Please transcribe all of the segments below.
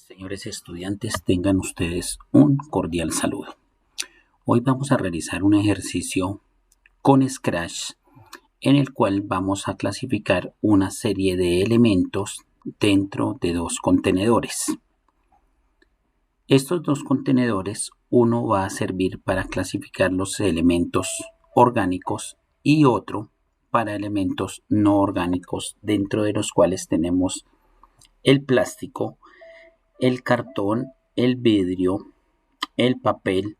Señores estudiantes, tengan ustedes un cordial saludo. Hoy vamos a realizar un ejercicio con Scratch en el cual vamos a clasificar una serie de elementos dentro de dos contenedores. Estos dos contenedores, uno va a servir para clasificar los elementos orgánicos y otro para elementos no orgánicos, dentro de los cuales tenemos el plástico, el cartón, el vidrio, el papel,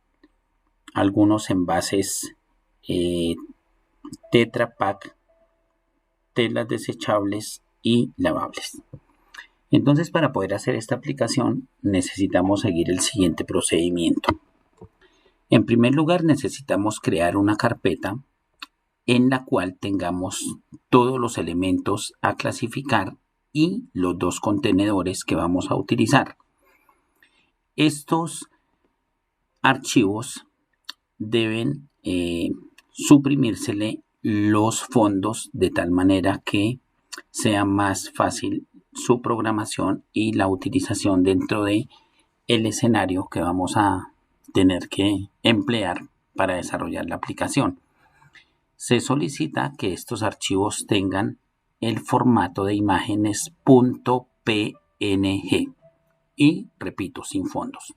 algunos envases Tetra Pak, telas desechables y lavables. Entonces, para poder hacer esta aplicación necesitamos seguir el siguiente procedimiento. En primer lugar, necesitamos crear una carpeta en la cual tengamos todos los elementos a clasificar y los dos contenedores que vamos a utilizar. Estos archivos deben suprimírsele los fondos de tal manera que sea más fácil su programación y la utilización dentro de el escenario que vamos a tener que emplear para desarrollar la aplicación. Se solicita que estos archivos tengan el formato de imágenes .png y, repito, sin fondos.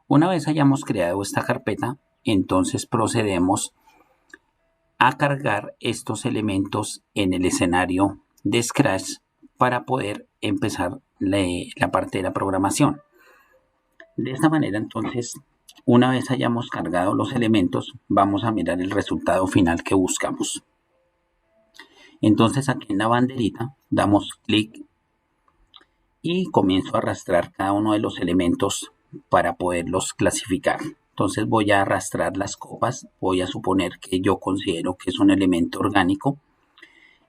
Una vez hayamos creado esta carpeta, entonces procedemos a cargar estos elementos en el escenario de Scratch para poder empezar la parte de la programación. De esta manera, entonces, una vez hayamos cargado los elementos, vamos a mirar el resultado final que buscamos. Entonces, aquí en la banderita damos clic y comienzo a arrastrar cada uno de los elementos para poderlos clasificar. Entonces voy a arrastrar las copas, voy a suponer que yo considero que es un elemento orgánico.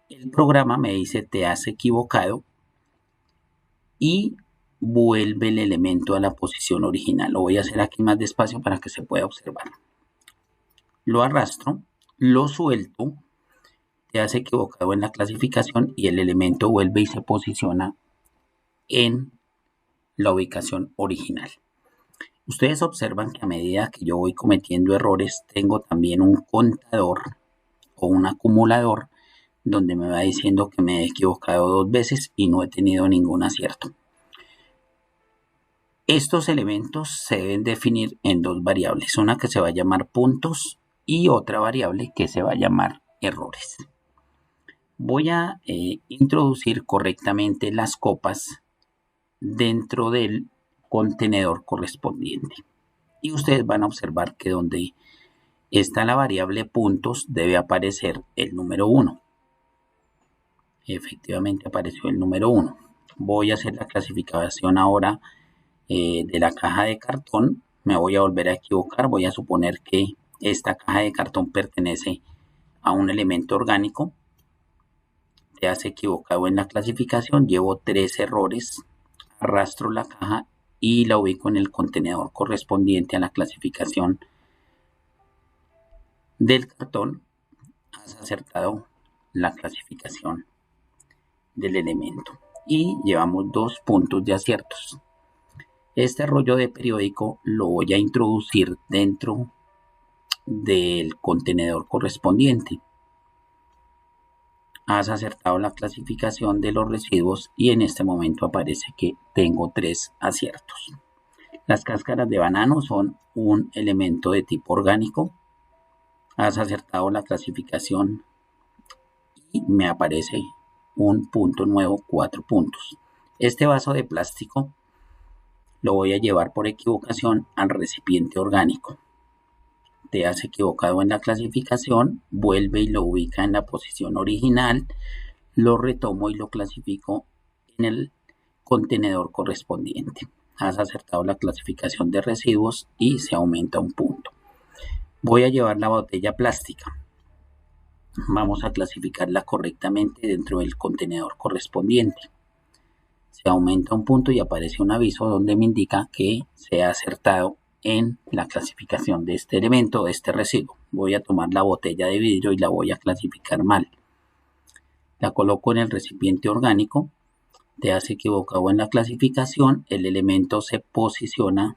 El programa me dice te has equivocado y vuelve el elemento a la posición original. Lo voy a hacer aquí más despacio para que se pueda observar. Lo arrastro, lo suelto, te has equivocado en la clasificación y el elemento vuelve y se posiciona en la ubicación original. Ustedes observan que a medida que yo voy cometiendo errores, tengo también un contador o un acumulador donde me va diciendo que me he equivocado 2 veces y no he tenido ningún acierto. Estos elementos se deben definir en dos variables, una que se va a llamar puntos y otra variable que se va a llamar errores. Voy a introducir correctamente las copas dentro del contenedor correspondiente y ustedes van a observar que donde está la variable puntos debe aparecer el número 1. Efectivamente apareció el número 1. Voy a hacer la clasificación ahora de la caja de cartón. Me voy a volver a equivocar, voy a suponer que esta caja de cartón pertenece a un elemento orgánico. Te has equivocado en la clasificación, llevo 3 errores, arrastro la caja y la ubico en el contenedor correspondiente a la clasificación del cartón. Has acertado la clasificación del elemento y llevamos 2 puntos de aciertos. Este rollo de periódico lo voy a introducir dentro del contenedor correspondiente. Has acertado la clasificación de los residuos y en este momento aparece que tengo 3 aciertos. Las cáscaras de banano son un elemento de tipo orgánico. Has acertado la clasificación y me aparece un punto nuevo, 4 puntos. Este vaso de plástico lo voy a llevar por equivocación al recipiente orgánico. Te has equivocado en la clasificación, vuelve y lo ubica en la posición original, lo retomo y lo clasifico en el contenedor correspondiente. Has acertado la clasificación de residuos y se aumenta un punto. Voy a llevar la botella plástica. Vamos a clasificarla correctamente dentro del contenedor correspondiente. Se aumenta un punto y aparece un aviso donde me indica que se ha acertado en la clasificación de este elemento, de este residuo. Voy a tomar la botella de vidrio y la voy a clasificar mal. La coloco en el recipiente orgánico, te has equivocado en la clasificación, el elemento se posiciona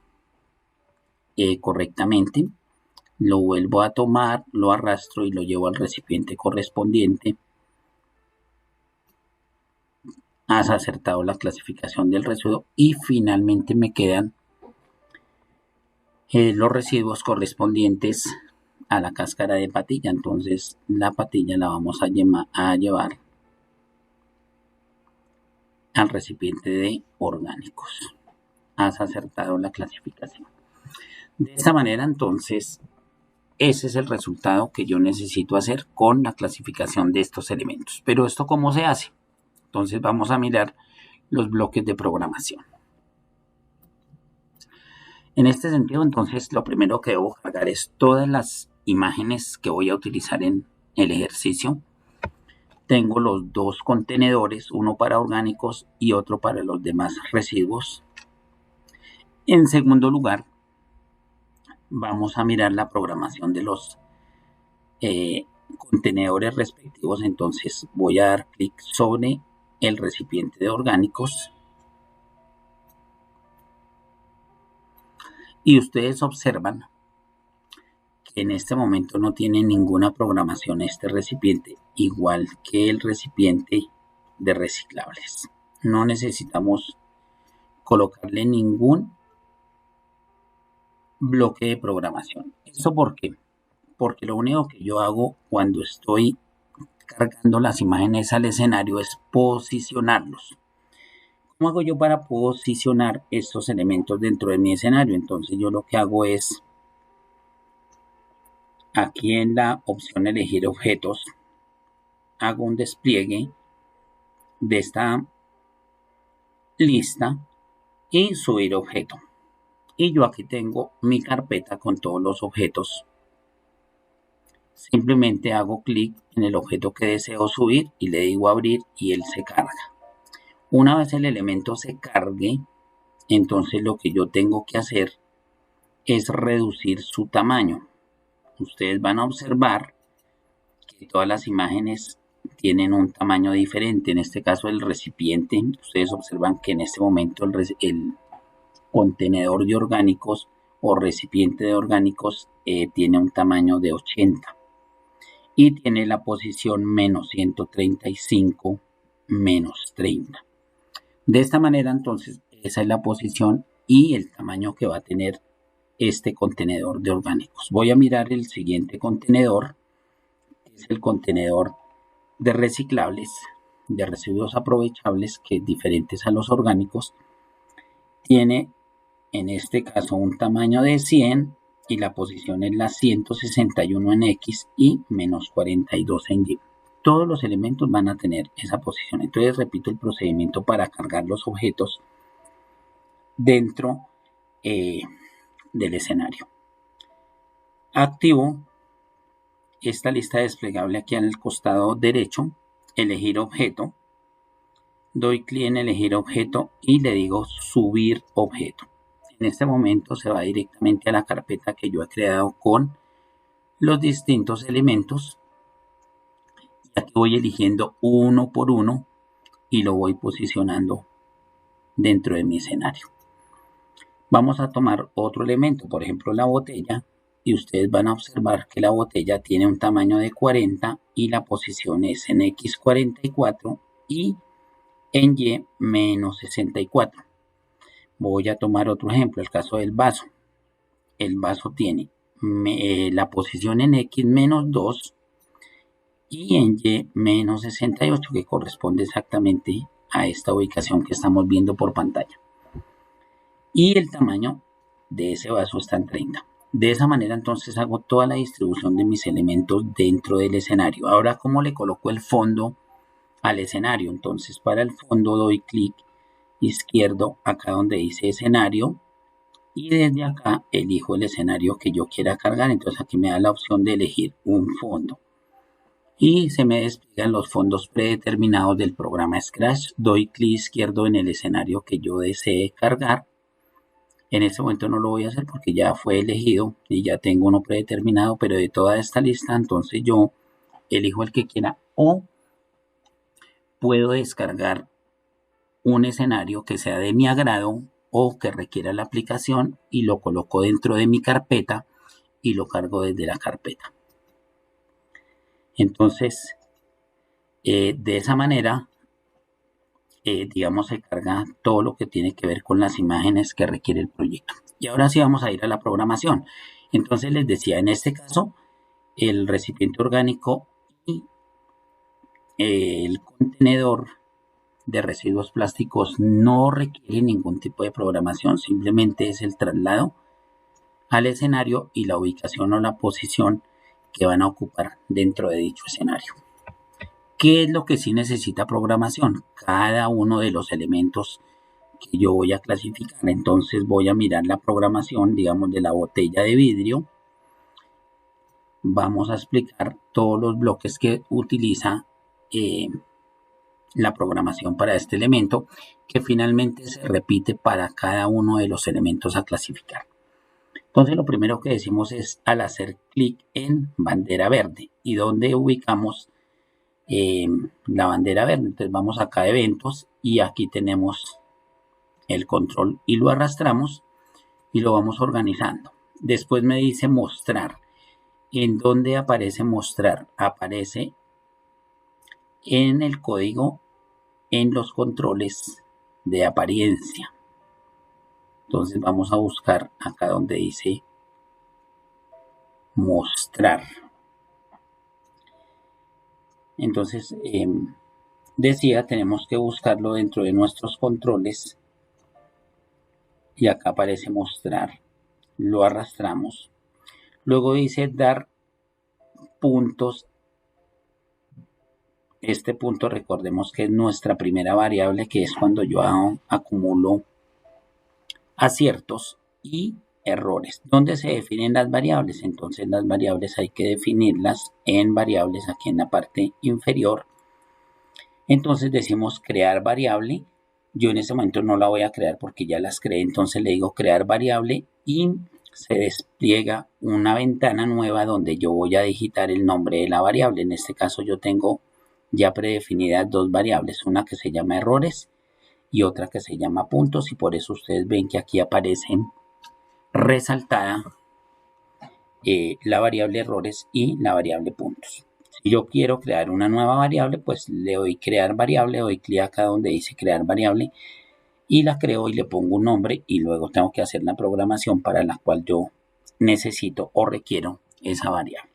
correctamente, lo vuelvo a tomar, lo arrastro y lo llevo al recipiente correspondiente. Has acertado la clasificación del residuo y finalmente me quedan los residuos correspondientes a la cáscara de patilla. Entonces la patilla la vamos a llevar al recipiente de orgánicos. Has acertado la clasificación. De esta manera, entonces, ese es el resultado que yo necesito hacer con la clasificación de estos elementos. Pero ¿esto cómo se hace? Entonces vamos a mirar los bloques de programación. En este sentido, entonces, lo primero que debo cargar es todas las imágenes que voy a utilizar en el ejercicio. Tengo los dos contenedores, uno para orgánicos y otro para los demás residuos. En segundo lugar, vamos a mirar la programación de los contenedores respectivos. Entonces voy a dar clic sobre el recipiente de orgánicos y ustedes observan que en este momento no tiene ninguna programación este recipiente, igual que el recipiente de reciclables. No necesitamos colocarle ningún bloque de programación. ¿Esto por qué? Porque lo único que yo hago cuando estoy cargando las imágenes al escenario es posicionarlos. ¿Cómo hago yo para posicionar estos elementos dentro de mi escenario? Entonces yo lo que hago es, aquí en la opción elegir objetos, hago un despliegue de esta lista y subir objeto. Y yo aquí tengo mi carpeta con todos los objetos. Simplemente hago clic en el objeto que deseo subir y le digo abrir y él se carga. Una vez el elemento se cargue, entonces lo que yo tengo que hacer es reducir su tamaño. Ustedes van a observar que todas las imágenes tienen un tamaño diferente. En este caso el recipiente, ustedes observan que en este momento el contenedor de orgánicos o recipiente de orgánicos tiene un tamaño de 80 y tiene la posición menos 135 menos 30. De esta manera, entonces, esa es la posición y el tamaño que va a tener este contenedor de orgánicos. Voy a mirar el siguiente contenedor, que es el contenedor de reciclables, de residuos aprovechables, que es diferente a los orgánicos. Tiene, en este caso, un tamaño de 100 y la posición es la 161 en X y menos 42 en Y. Todos los elementos van a tener esa posición. Entonces repito el procedimiento para cargar los objetos dentro del escenario. Activo esta lista desplegable aquí al costado derecho, elegir objeto, doy clic en elegir objeto y le digo subir objeto. En este momento se va directamente a la carpeta que yo he creado con los distintos elementos. Aquí voy eligiendo uno por uno y lo voy posicionando dentro de mi escenario. Vamos a tomar otro elemento, por ejemplo la botella, y ustedes van a observar que la botella tiene un tamaño de 40 y la posición es en X44 y en Y menos 64. Voy a tomar otro ejemplo, el caso del vaso. El vaso tiene la posición en X menos 2 y en Y menos 68, que corresponde exactamente a esta ubicación que estamos viendo por pantalla. Y el tamaño de ese vaso está en 30. De esa manera entonces hago toda la distribución de mis elementos dentro del escenario. Ahora, ¿cómo le coloco el fondo al escenario? Entonces para el fondo doy clic izquierdo acá donde dice escenario y desde acá elijo el escenario que yo quiera cargar. Entonces aquí me da la opción de elegir un fondo y se me despliegan los fondos predeterminados del programa Scratch. Doy clic izquierdo en el escenario que yo desee cargar. En este momento no lo voy a hacer porque ya fue elegido y ya tengo uno predeterminado, pero de toda esta lista entonces yo elijo el que quiera o puedo descargar un escenario que sea de mi agrado o que requiera la aplicación y lo coloco dentro de mi carpeta y lo cargo desde la carpeta. Entonces, de esa manera, digamos, se carga todo lo que tiene que ver con las imágenes que requiere el proyecto. Y ahora sí vamos a ir a la programación. Entonces les decía, en este caso, el recipiente orgánico y el contenedor de residuos plásticos no requiere ningún tipo de programación, simplemente es el traslado al escenario y la ubicación o la posición que van a ocupar dentro de dicho escenario. ¿Qué es lo que sí necesita programación? Cada uno de los elementos que yo voy a clasificar. Entonces voy a mirar la programación, digamos, de la botella de vidrio. Vamos a explicar todos los bloques que utiliza la programación para este elemento, que finalmente se repite para cada uno de los elementos a clasificar. Entonces lo primero que decimos es al hacer clic en bandera verde y donde ubicamos la bandera verde. Entonces vamos acá a eventos y aquí tenemos el control y lo arrastramos y lo vamos organizando. Después me dice mostrar. ¿En dónde aparece mostrar? Aparece en el código, en los controles de apariencia. Entonces vamos a buscar acá donde dice mostrar. Entonces decía, tenemos que buscarlo dentro de nuestros controles y acá aparece mostrar. Lo arrastramos. Luego dice dar puntos. Este punto recordemos que es nuestra primera variable, que es cuando yo acumulo aciertos y errores. ¿Dónde se definen las variables? Entonces las variables hay que definirlas en variables aquí en la parte inferior. Entonces decimos crear variable. Yo en este momento no la voy a crear porque ya las creé. Entonces le digo crear variable y se despliega una ventana nueva donde yo voy a digitar el nombre de la variable. En este caso yo tengo ya predefinidas dos variables, una que se llama errores y otra que se llama puntos, y por eso ustedes ven que aquí aparecen resaltada la variable errores y la variable puntos. Si yo quiero crear una nueva variable, pues le doy crear variable, doy clic acá donde dice crear variable y la creo y le pongo un nombre y luego tengo que hacer la programación para la cual yo necesito o requiero esa variable.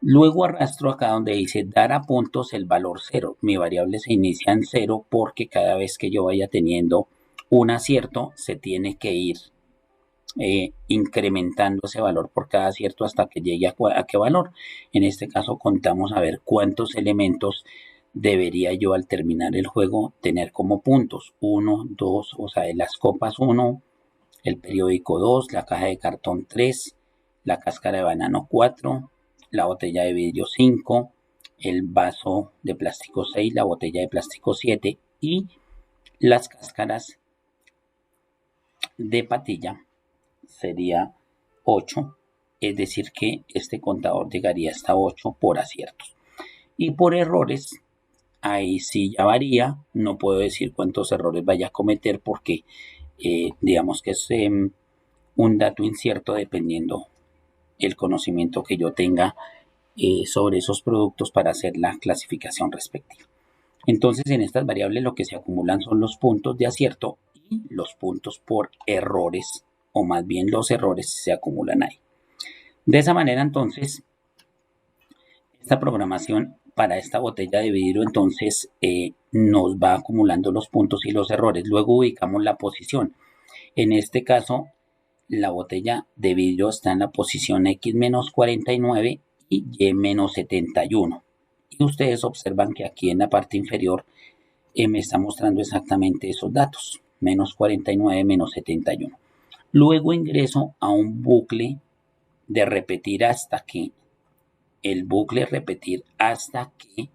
Luego arrastro acá donde dice dar a puntos el valor 0. Mi variable se inicia en 0 porque cada vez que yo vaya teniendo un acierto se tiene que ir incrementando ese valor por cada acierto hasta que llegue a qué valor. En este caso contamos a ver cuántos elementos debería yo al terminar el juego tener como puntos. 1, 2, o sea, de las copas 1, el periódico 2, la caja de cartón 3, la cáscara de banano 4, la botella de vidrio 5, el vaso de plástico 6, la botella de plástico 7 y las cáscaras de patilla sería 8, es decir que este contador llegaría hasta 8 por aciertos. Y por errores, ahí sí ya varía, no puedo decir cuántos errores vaya a cometer porque digamos que es un dato incierto dependiendo el conocimiento que yo tenga sobre esos productos para hacer la clasificación respectiva. Entonces en estas variables lo que se acumulan son los puntos de acierto y los puntos por errores, o más bien los errores se acumulan ahí. De esa manera entonces esta programación para esta botella de vidrio entonces nos va acumulando los puntos y los errores. Luego ubicamos la posición. En este caso la botella de vidrio está en la posición X-49 y Y-71. Y ustedes observan que aquí en la parte inferior me está mostrando exactamente esos datos, menos 49, menos 71. Luego ingreso a un bucle de repetir hasta que, el bucle repetir hasta que,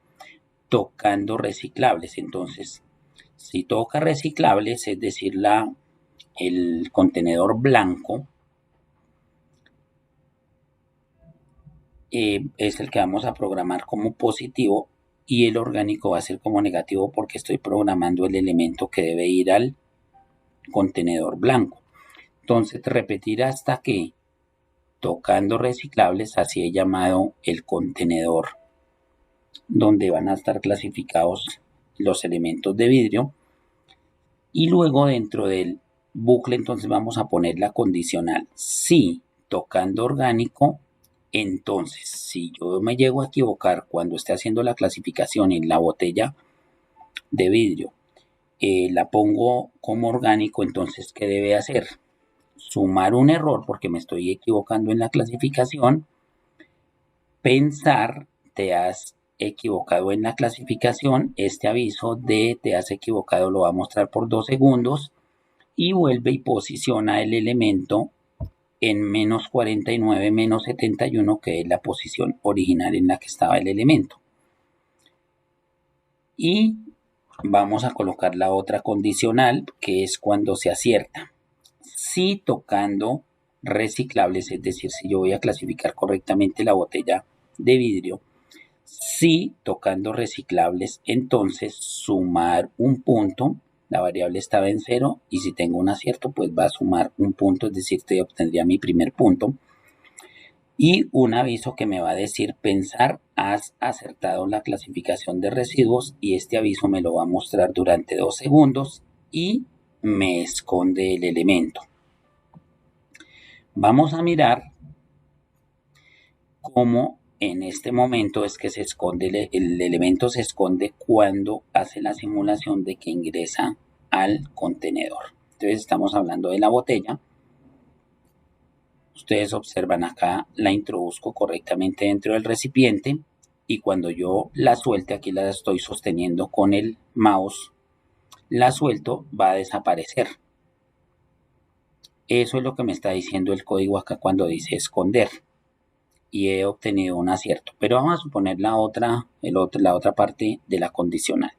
tocando reciclables. Entonces, si toca reciclables, es decir, el contenedor blanco, es el que vamos a programar como positivo y el orgánico va a ser como negativo porque estoy programando el elemento que debe ir al contenedor blanco. Entonces repetir hasta que tocando reciclables, así he llamado el contenedor donde van a estar clasificados los elementos de vidrio. Y luego dentro del bucle entonces vamos a poner la condicional. Si tocando orgánico, entonces si yo me llego a equivocar cuando esté haciendo la clasificación en la botella de vidrio, la pongo como orgánico, entonces ¿qué debe hacer? Sumar un error porque me estoy equivocando en la clasificación, pensar, te has equivocado en la clasificación, este aviso de te has equivocado lo va a mostrar por 2 segundos y vuelve y posiciona el elemento en menos 49, menos 71, que es la posición original en la que estaba el elemento. Y vamos a colocar la otra condicional, que es cuando se acierta. Si tocando reciclables, es decir, si yo voy a clasificar correctamente la botella de vidrio, si tocando reciclables, entonces sumar un punto, la variable estaba en 0 y si tengo un acierto, pues va a sumar un punto, es decir, te obtendría mi primer punto. Y un aviso que me va a decir pensar, has acertado la clasificación de residuos y este aviso me lo va a mostrar durante 2 segundos y me esconde el elemento. Vamos a mirar cómo en este momento es que se esconde, el elemento se esconde cuando hace la simulación de que ingresa al contenedor. Entonces estamos hablando de la botella. Ustedes observan acá, la introduzco correctamente dentro del recipiente y cuando yo la suelte, aquí la estoy sosteniendo con el mouse, la suelto, va a desaparecer. Eso es lo que me está diciendo el código acá cuando dice esconder. Y he obtenido un acierto. Pero vamos a suponer la otra parte de la condicional.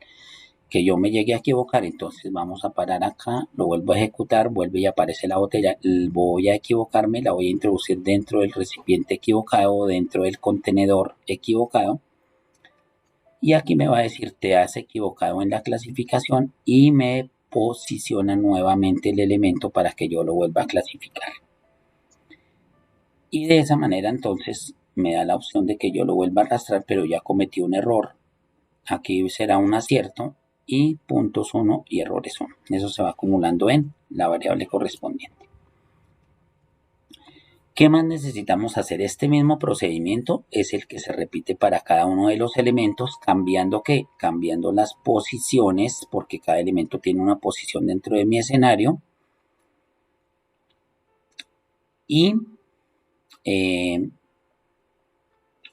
Que yo me llegue a equivocar, entonces vamos a parar acá, lo vuelvo a ejecutar, vuelve y aparece la botella, voy a equivocarme, la voy a introducir dentro del recipiente equivocado o dentro del contenedor equivocado. Y aquí me va a decir, te has equivocado en la clasificación y me posiciona nuevamente el elemento para que yo lo vuelva a clasificar. Y de esa manera entonces me da la opción de que yo lo vuelva a arrastrar, pero ya cometí un error. Aquí será un acierto y puntos 1 y errores 1. Eso se va acumulando en la variable correspondiente. ¿Qué más necesitamos hacer? Este mismo procedimiento es el que se repite para cada uno de los elementos, cambiando ¿qué? Cambiando las posiciones, porque cada elemento tiene una posición dentro de mi escenario. Y en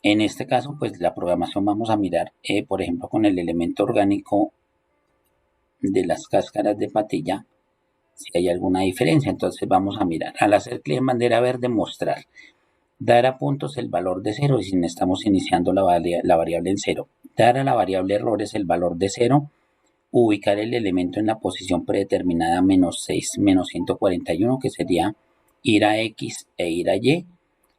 este caso, pues la programación vamos a mirar, por ejemplo, con el elemento orgánico de las cáscaras de patilla, si hay alguna diferencia. Entonces vamos a mirar. Al hacer clic en bandera verde, mostrar. Dar a puntos el valor de 0 y si estamos iniciando la variable en 0. Dar a la variable errores el valor de 0. Ubicar el elemento en la posición predeterminada menos 6, menos 141, que sería ir a X e ir a Y.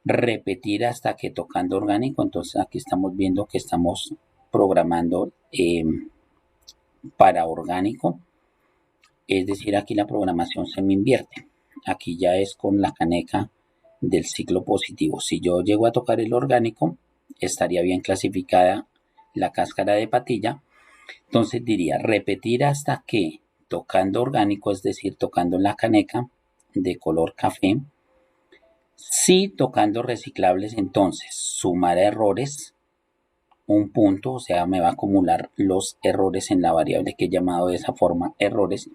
Repetir hasta que tocando orgánico. Entonces aquí estamos viendo que estamos programando para orgánico. Es decir, aquí la programación se me invierte. Aquí ya es con la caneca del ciclo positivo. Si yo llego a tocar el orgánico, estaría bien clasificada la cáscara de patilla. Entonces diría repetir hasta que tocando orgánico, es decir, tocando la caneca de color café. Si tocando reciclables, entonces sumar errores un punto, o sea, me va a acumular los errores en la variable que he llamado de esa forma errores.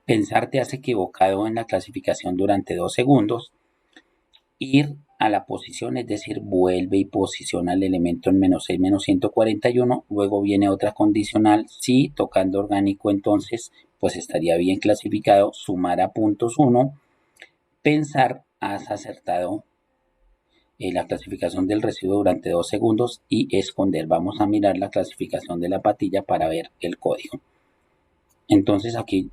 Pensar te has equivocado en la clasificación durante 2 segundos. Ir a la posición, es decir, vuelve y posiciona el elemento en menos 6, menos 141. Luego viene otra condicional. Si tocando orgánico, entonces, pues estaría bien clasificado. Sumar a puntos 1. Pensar, has acertado la clasificación del residuo durante 2 segundos y esconder. Vamos a mirar la clasificación de la patilla para ver el código. Entonces aquí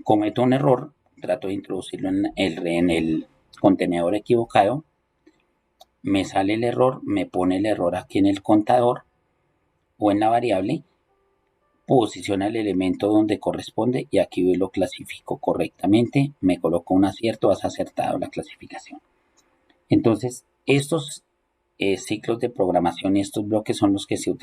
cometo un error, trato de introducirlo en el contenedor equivocado, me sale el error, me pone el error aquí en el contador o en la variable posiciona el elemento donde corresponde y aquí lo clasifico correctamente, me coloco un acierto, has acertado la clasificación. Entonces, estos ciclos de programación y estos bloques son los que se utilizan